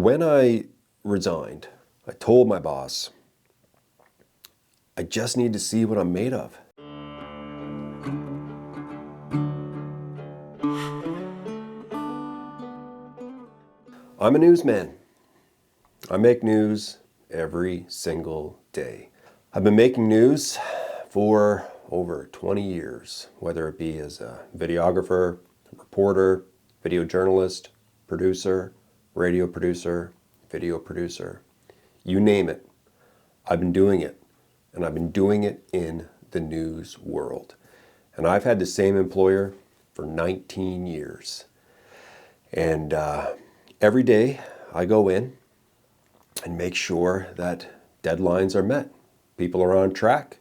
When I resigned, I told my boss, I just need to see what I'm made of. I'm a newsman. I make news every single day. I've been making news for over 20 years, whether it be as a videographer, reporter, video journalist, producer, radio producer, video producer, you name it. I've been doing it, and I've been doing it in the news world. And I've had the same employer for 19 years. And every day I go in and make sure that deadlines are met. People are on track.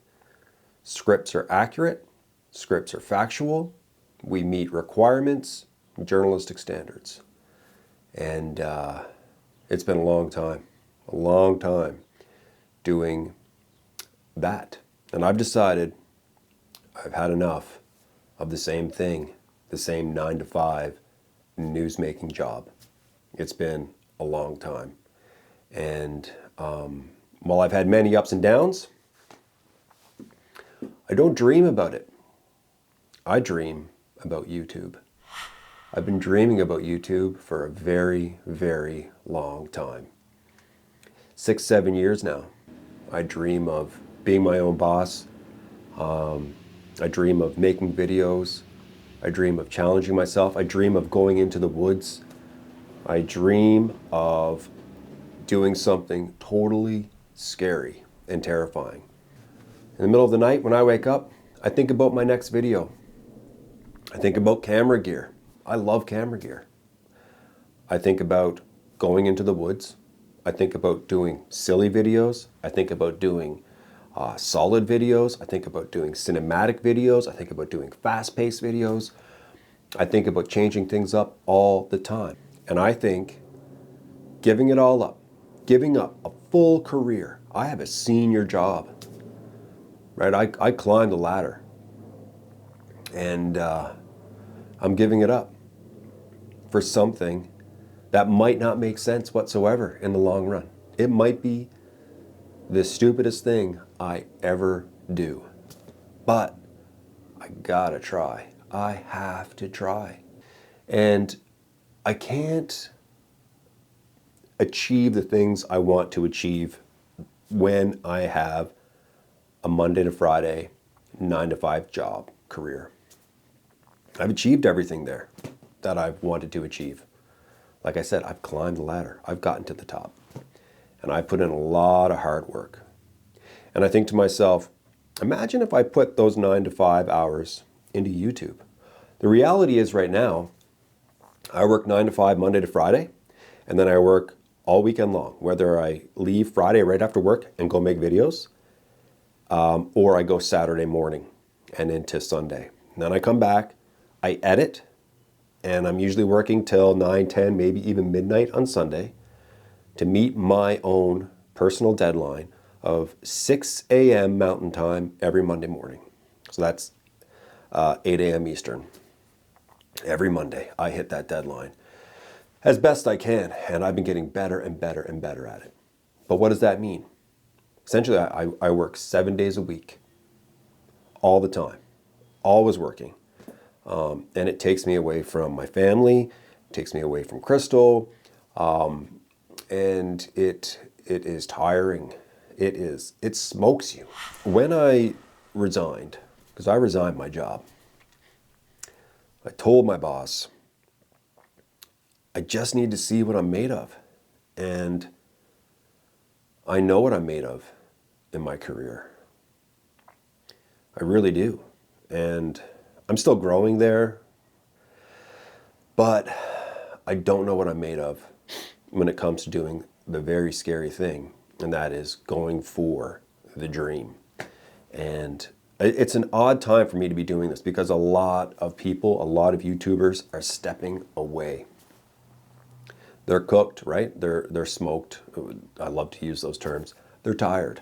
Scripts are accurate. Scripts are factual. We meet requirements, journalistic standards. And it's been a long time doing that. And I've decided I've had enough of the same thing, the same 9-to-5 news-making job. It's been a long time. And while I've had many ups and downs, I don't dream about it. I dream about YouTube. I've been dreaming about YouTube for a very, very long time. 6, 7 years now. I dream of being my own boss. I dream of making videos. I dream of challenging myself. I dream of going into the woods. I dream of doing something totally scary and terrifying. In the middle of the night when I wake up, I think about my next video. I think about camera gear. I love camera gear. I think about going into the woods. I think about doing silly videos. I think about doing solid videos. I think about doing cinematic videos. I think about doing fast-paced videos. I think about changing things up all the time. And I think giving it all up, giving up a full career. I have a senior job, right? I climbed the ladder, and I'm giving it up for something that might not make sense whatsoever in the long run. It might be the stupidest thing I ever do, but I gotta try. I have to try. And I can't achieve the things I want to achieve when I have a Monday to Friday, 9-to-5 job career. I've achieved everything there that I've wanted to achieve. Like I said, I've climbed the ladder. I've gotten to the top. And I put in a lot of hard work. And I think to myself, imagine if I put those 9-to-5 hours into YouTube. The reality is right now, I work 9-to-5 Monday to Friday, and then I work all weekend long, whether I leave Friday right after work and go make videos, or I go Saturday morning and into Sunday. And then I come back, I edit, and I'm usually working till 9, 10, maybe even midnight on Sunday to meet my own personal deadline of 6 a.m. Mountain Time every Monday morning. So that's 8 a.m. Eastern. Every Monday, I hit that deadline as best I can, and I've been getting better and better and better at it. But what does that mean? Essentially, I work 7 days a week, all the time, always working. And it takes me away from my family, it takes me away from Crystal, and it is tiring. It smokes you. When I resigned, because I resigned my job, I told my boss, I just need to see what I'm made of. And I know what I'm made of in my career. I really do. And I'm still growing there, but I don't know what I'm made of when it comes to doing the very scary thing, and that is going for the dream. And it's an odd time for me to be doing this because a lot of people, a lot of YouTubers are stepping away. They're cooked, right? They're smoked. I love to use those terms. They're tired.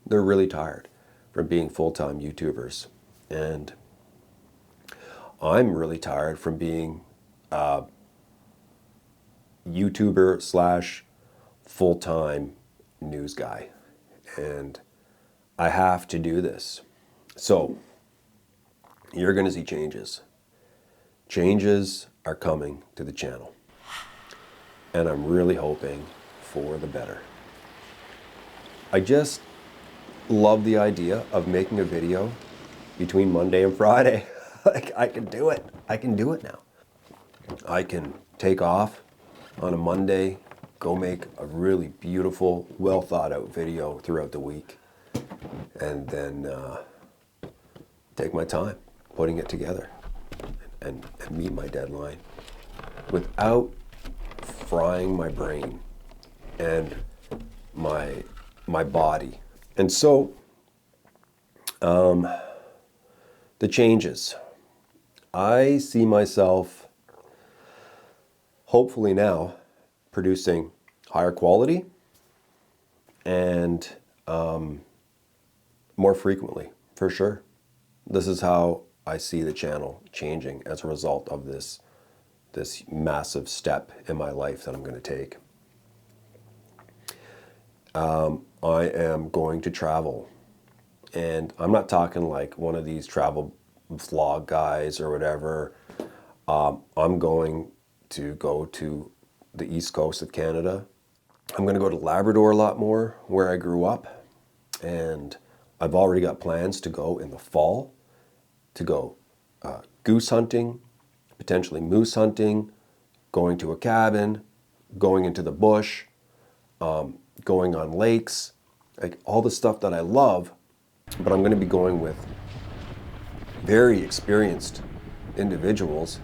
They're really tired from being full-time YouTubers. And I'm really tired from being YouTuber slash full-time news guy. And I have to do this. So you're going to see changes. Changes are coming to the channel. And I'm really hoping for the better. I just love the idea of making a video between Monday and Friday. Like, I can do it. I can do it now. I can take off on a Monday, go make a really beautiful, well thought out video throughout the week, and then take my time putting it together and meet my deadline without frying my brain and my body. And so the changes. I see myself hopefully now producing higher quality and more frequently, for sure. This is how I see the channel changing as a result of this massive step in my life that I'm going to take. I am going to travel, and I'm not talking like one of these travel vlog guys or whatever. I'm going to go to the east coast of Canada. I'm going to go to Labrador a lot more, where I grew up, and I've already got plans to go in the fall, to go goose hunting, potentially moose hunting, going to a cabin, going into the bush, going on lakes, like all the stuff that I love. But I'm going to be going with very experienced individuals,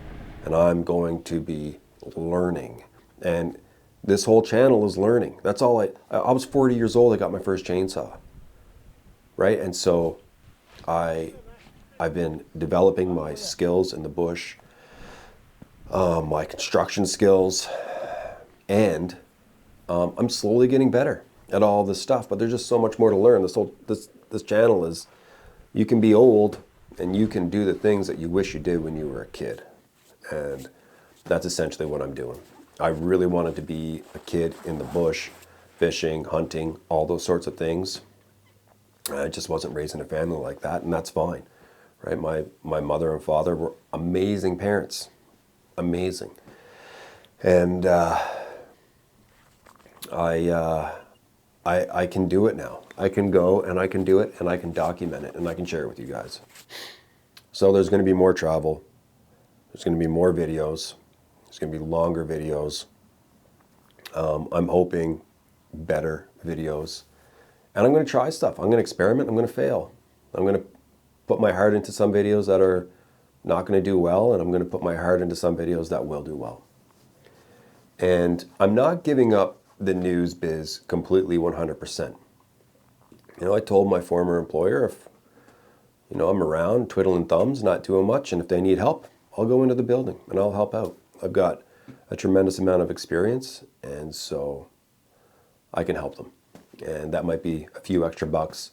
and I'm going to be learning. And this whole channel is learning. That's all I was 40 years old, I got my first chainsaw, right? And so I've been developing my skills in the bush, my construction skills, and I'm slowly getting better at all this stuff, but there's just so much more to learn. This channel is, you can be old and you can do the things that you wish you did when you were a kid. And that's essentially what I'm doing. I really wanted to be a kid in the bush, fishing, hunting, all those sorts of things. I just wasn't raised in a family like that, and that's fine, right? My mother and father were amazing parents, amazing. And I can do it now. I can go and I can do it and I can document it and I can share it with you guys. So there's going to be more travel. There's going to be more videos. There's going to be longer videos. I'm hoping better videos. And I'm going to try stuff. I'm going to experiment. I'm going to fail. I'm going to put my heart into some videos that are not going to do well, and I'm going to put my heart into some videos that will do well. And I'm not giving up the news biz completely 100%. You know, I told my former employer, if, you know, I'm around twiddling thumbs, not doing much, and if they need help, I'll go into the building and I'll help out. I've got a tremendous amount of experience, and so I can help them. And that might be a few extra bucks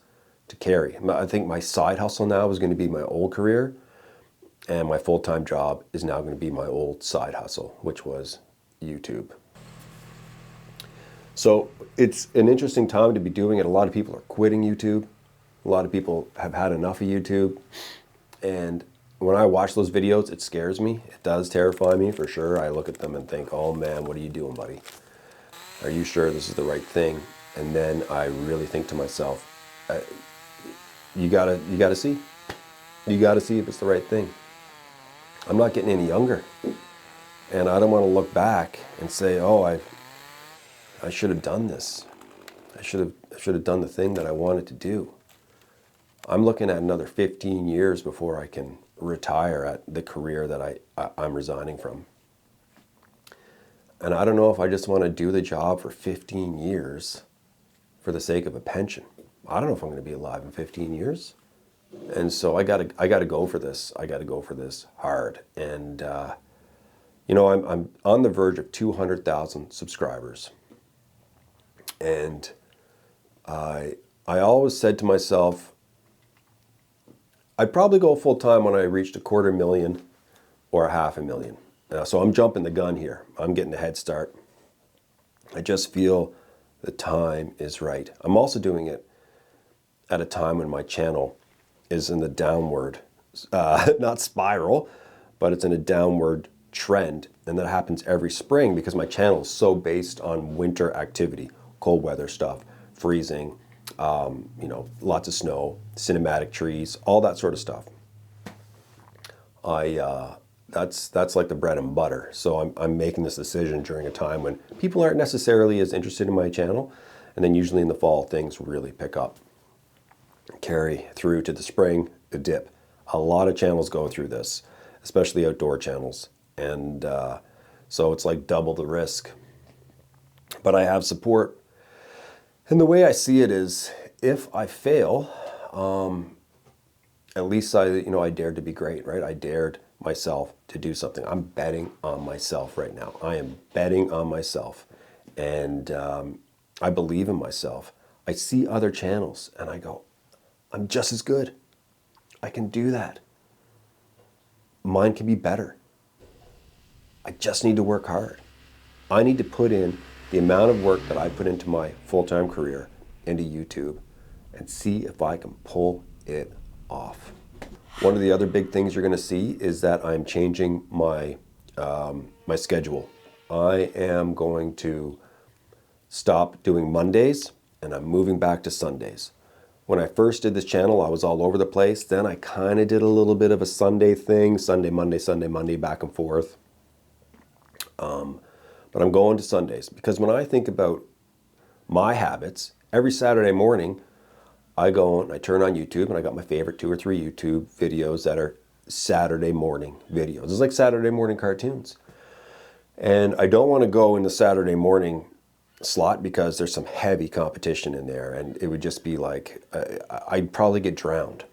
to carry. I think my side hustle now is going to be my old career, and my full-time job is now going to be my old side hustle, which was YouTube. So it's an interesting time to be doing it. A lot of people are quitting YouTube. A lot of people have had enough of YouTube. And when I watch those videos, it scares me. It does terrify me for sure. I look at them and think, oh man, what are you doing, buddy? Are you sure this is the right thing? And then I really think to myself, you gotta see. You gotta see if it's the right thing. I'm not getting any younger. And I don't want to look back and say, oh, I should have done this. I should have done the thing that I wanted to do. I'm looking at another 15 years before I can retire at the career that I'm resigning from. And I don't know if I just want to do the job for 15 years for the sake of a pension. I don't know if I'm going to be alive in 15 years. And so I gotta go for this. I gotta go for this hard. And you know, I'm on the verge of 200,000 subscribers. And I always said to myself, I'd probably go full time when I reached 250,000 or 500,000. So I'm jumping the gun here. I'm getting a head start. I just feel the time is right. I'm also doing it at a time when my channel is in the downward, not spiral, but it's in a downward trend. And that happens every spring because my channel is so based on winter activity, cold weather stuff, freezing, lots of snow, cinematic trees, all that sort of stuff. That's like the bread and butter. So I'm making this decision during a time when people aren't necessarily as interested in my channel. And then usually in the fall, things really pick up. Carry through to the spring, a dip. A lot of channels go through this, especially outdoor channels. And so it's like double the risk. But I have support. And the way I see it is, if I fail, at least I dared to be great, right? I dared myself to do something. I'm betting on myself right now. I am betting on myself. And I believe in myself. I see other channels and I go, I'm just as good. I can do that. Mine can be better. I just need to work hard. I need to put in the amount of work that I put into my full-time career into YouTube and see if I can pull it off. One of the other big things you're going to see is that I'm changing my my schedule. I am going to stop doing Mondays and I'm moving back to Sundays. When I first did this channel, I was all over the place. Then I kind of did a little bit of a Sunday thing, Sunday, Monday, back and forth. But I'm going to Sundays because when I think about my habits, every Saturday morning, I go and I turn on YouTube and I got my favorite 2 or 3 YouTube videos that are Saturday morning videos. It's like Saturday morning cartoons. And I don't want to go in the Saturday morning slot because there's some heavy competition in there and it would just be like, I'd probably get drowned.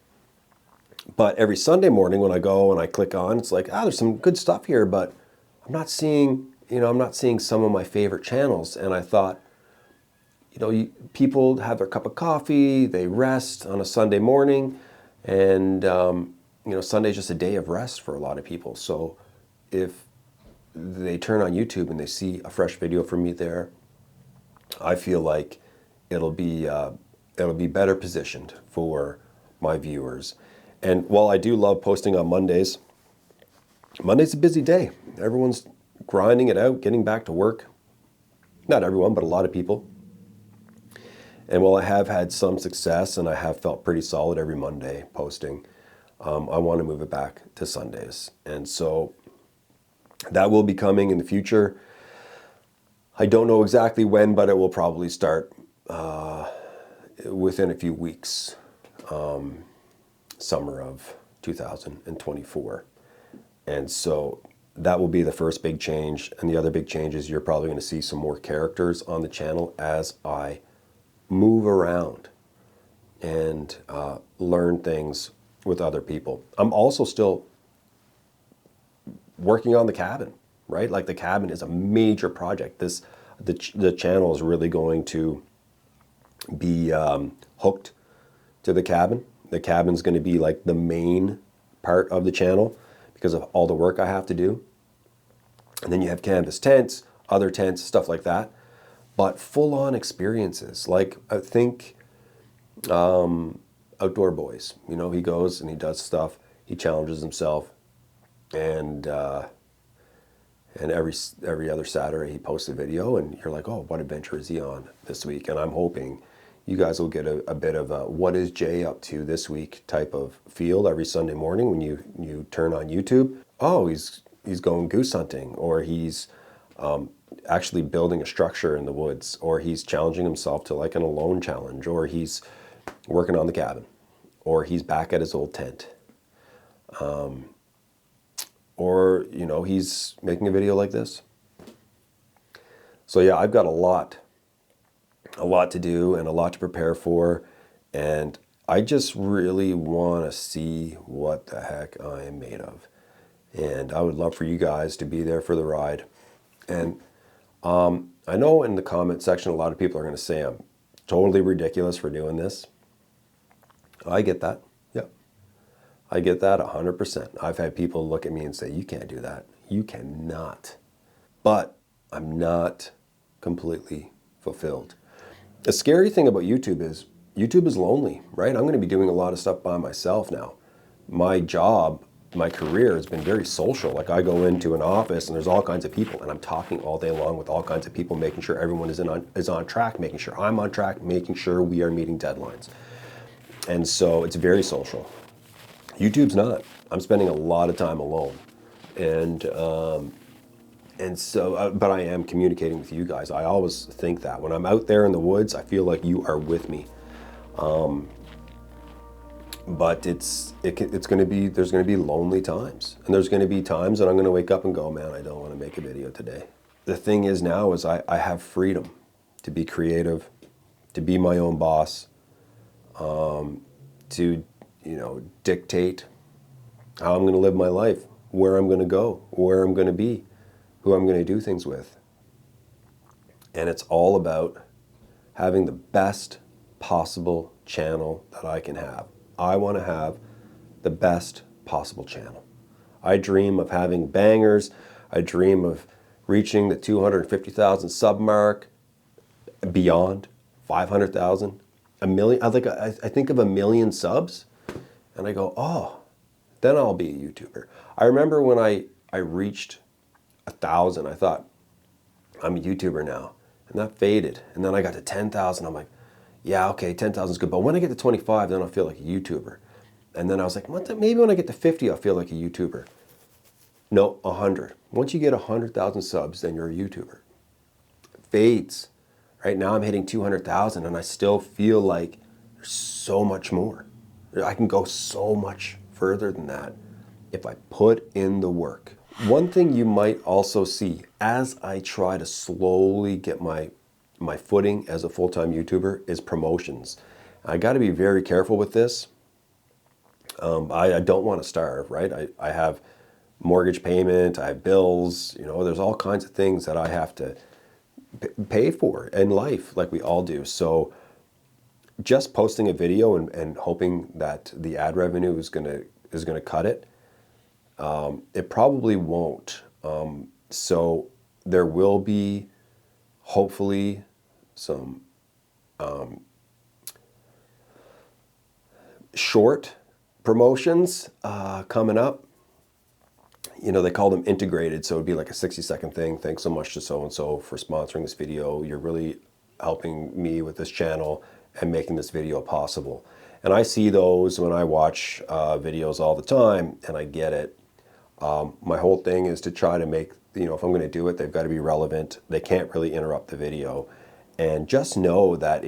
But every Sunday morning when I go and I click on, it's like, there's some good stuff here, but I'm not seeing some of my favorite channels. And I thought, people have their cup of coffee, they rest on a Sunday morning, and Sunday's just a day of rest for a lot of people. So if they turn on YouTube and they see a fresh video from me there, I feel like it'll be better positioned for my viewers. And while I do love posting on Mondays, Monday's a busy day. Everyone's grinding it out, getting back to work. Not everyone, but a lot of people. And while I have had some success and I have felt pretty solid every Monday posting, I want to move it back to Sundays. And so that will be coming in the future. I don't know exactly when, but it will probably start within a few weeks, summer of 2024. And so that will be the first big change. And the other big change is you're probably going to see some more characters on the channel as I move around and learn things with other people. I'm also still working on the cabin, right? Like the cabin is a major project. The channel is really going to be hooked to the cabin. The cabin's going to be like the main part of the channel because of all the work I have to do. And then you have canvas tents, other tents, stuff like that. But full-on experiences, like I think Outdoor Boys. He goes and he does stuff. He challenges himself, and every other Saturday he posts a video, and you're like, oh, what adventure is he on this week? And I'm hoping you guys will get a bit of a what is Jay up to this week type of feel every Sunday morning when you turn on YouTube. Oh, he's going goose hunting, or he's actually building a structure in the woods, or he's challenging himself to like an alone challenge, or he's working on the cabin, or he's back at his old tent, or he's making a video like this. So yeah, I've got a lot to do and a lot to prepare for, and I just really want to see what the heck I am made of. And I would love for you guys to be there for the ride. And I know in the comment section, a lot of people are going to say I'm totally ridiculous for doing this. I get that. Yep. I get that 100%. I've had people look at me and say, you can't do that. You cannot. But I'm not completely fulfilled. The scary thing about YouTube is lonely, right? I'm going to be doing a lot of stuff by myself now. My job, my career has been very social. Like I go into an office and there's all kinds of people and I'm talking all day long with all kinds of people, making sure everyone is on track, making sure I'm on track, making sure we are meeting deadlines. And so it's very social. YouTube's not. I'm spending a lot of time alone. And so, but I am communicating with you guys. I always think that when I'm out there in the woods, I feel like you are with me. But there's going to be lonely times, and there's going to be times that I'm going to wake up and go, man, I don't want to make a video today. The thing is now is I have freedom to be creative, to be my own boss, to dictate how I'm going to live my life, where I'm going to go, where I'm going to be, who I'm going to do things with. And it's all about having the best possible channel that I can have. I want to have the best possible channel. I dream of having bangers. I dream of reaching the 250,000 sub mark, beyond 500,000, a million. I think of 1 million subs, and I go, oh, then I'll be a YouTuber. I remember when I reached 1,000, I thought, I'm a YouTuber now. And that faded. And then I got to 10,000. I'm like, yeah, okay, 10,000 is good. But when I get to 25, then I'll feel like a YouTuber. And then I was like, maybe when I get to 50, I'll feel like a YouTuber. No, 100. Once you get 100,000 subs, then you're a YouTuber. It fades. Right now I'm hitting 200,000 and I still feel like there's so much more. I can go so much further than that if I put in the work. One thing you might also see as I try to slowly get my footing as a full-time YouTuber is promotions. I got to be very careful with this. I don't want to starve, right? I have mortgage payment, I have bills, there's all kinds of things that I have to pay for in life, like we all do. So just posting a video and hoping that the ad revenue is gonna cut it, it probably won't. So there will be hopefully some short promotions coming up. They call them integrated, so it'd be like a 60-second thing. Thanks so much to so-and-so for sponsoring this video. You're really helping me with this channel and making this video possible. And I see those when I watch videos all the time, and I get it. My whole thing is to try to make, if I'm going to do it, they've got to be relevant. They can't really interrupt the video. And just know that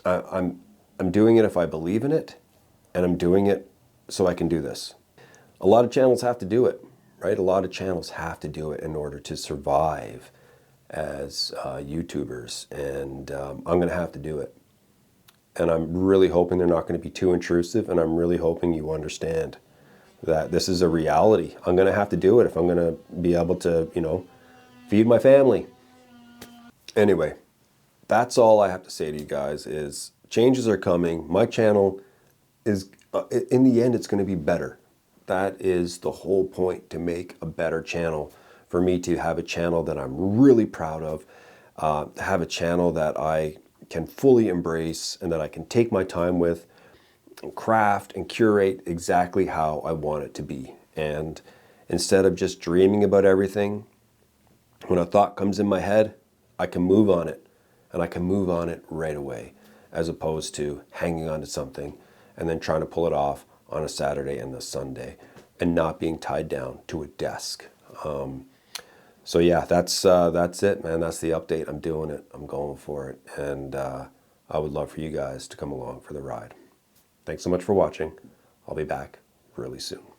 I'm doing it if I believe in it, and I'm doing it so I can do this. A lot of channels have to do it, right? A lot of channels have to do it in order to survive as YouTubers, and I'm going to have to do it. And I'm really hoping they're not going to be too intrusive, and I'm really hoping you understand that this is a reality. I'm going to have to do it if I'm going to be able to, feed my family. Anyway, that's all I have to say to you guys is changes are coming. My channel is, in the end, it's going to be better. That is the whole point, to make a better channel, for me to have a channel that I'm really proud of, to have a channel that I can fully embrace and that I can take my time with and craft and curate exactly how I want it to be. And instead of just dreaming about everything, when a thought comes in my head, I can move on it, and I can move on it right away, as opposed to hanging on to something and then trying to pull it off on a Saturday and a Sunday and not being tied down to a desk. So yeah, that's it, man. That's the update. I'm doing it. I'm going for it. And I would love for you guys to come along for the ride. Thanks so much for watching. I'll be back really soon.